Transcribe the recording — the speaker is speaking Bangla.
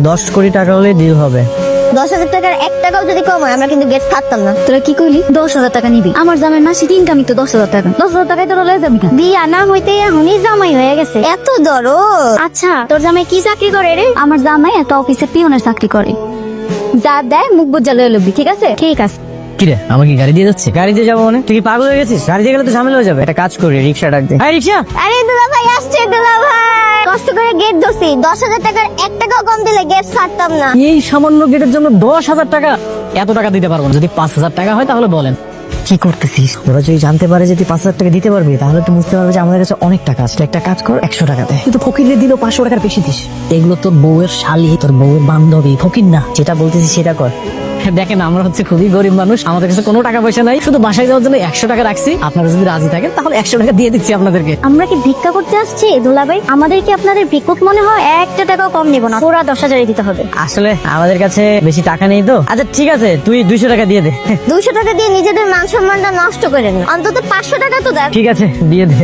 10 কোটি টাকা হলে ডিল হবে। 10,000 টাকার 1 টাকাও যদি কম হয় আমরা কিন্তু গেট ছাড়তাম না। তোরা কি কইলি 10,000 টাকা নিবি? আমার জামাই মাসিক ইনকামই তো 10,000 টাকা। 10,000 টাকায় তোরা লয়ে যাবি না? বিয়া না হইতে এখনই জামাই হয়ে গেছে, এত দরদ। আচ্ছা তোর জামাই কি চাকরি করে রে? আমার জামাই একটা অফিসে পিয়নের চাকরি করে। যা দেয় মুখ বুঝা লয়ে লবি, ঠিক আছে? ঠিক আছে। কিরে আমাকে কি গাড়ি দিয়ে যাচ্ছে? গাড়ি দিয়ে যাবো মানে? তুই কি পাগল হয়ে গেছিস? গাড়ি দিয়ে গেলে তো ঝামেলা হয়ে যাবে। একটা কাজ করি, রিক্সা ডাক দে। রিক্সা। আরে দুলা ভাই আসছে, দুলা ভাই কষ্ট করে গেট ধরছি, 10,000 টাকার 1 টাকাও কম দিলে গেট ছাড়তাম না। এই সামান্য গেটের জন্য 10,000 টাকা? এত টাকা দিতে পারবো না। যদি 5,000 টাকা হয় তাহলে বলেন। কি করতেছিস? ওরা যদি জানতে পারে যে তুই 5,000 টাকা দিতে পারবি তাহলে তুই বুঝতে পারবে যে আমাদের কাছে অনেক টাকা আছে। একটা কাজ কর, 100 টাকা দে। তুই তো ফকিরে দিলেও 500 টাকার বেশি দিস। এগুলো তোর বউয়ের শালি, তোর বউয়ের বান্ধবী, ফকির না। যেটা বলতেছিস সেটা কর। দেখেন আমরা হচ্ছে খুবই গরিব মানুষ, আমাদের কাছে কোনো টাকা পয়সা নাই, শুধু বাসায় যাওয়ার জন্য 100 টাকা রাখছি। আপনারা যদি রাজি থাকেন তাহলে 100 টাকা দিয়ে দিচ্ছি আপনাদেরকে। আমরা কি ভিক্ষা করতে আসছি দুলা ভাই? আমাদের কি আপনাদের ভিক্ষুক মনে হয়? 1 টাকাও কম নিব না, পুরা 10,000 দিতে হবে। আসলে আমাদের কাছে বেশি টাকা নেই তো। আচ্ছা ঠিক আছে, তুই 200 টাকা দিয়ে দে। 200 টাকা দিয়ে নিজেদের মান সম্মানটা নষ্ট করেন না, অন্তত 500 টাকা তো দেন। ঠিক আছে দিয়ে দে।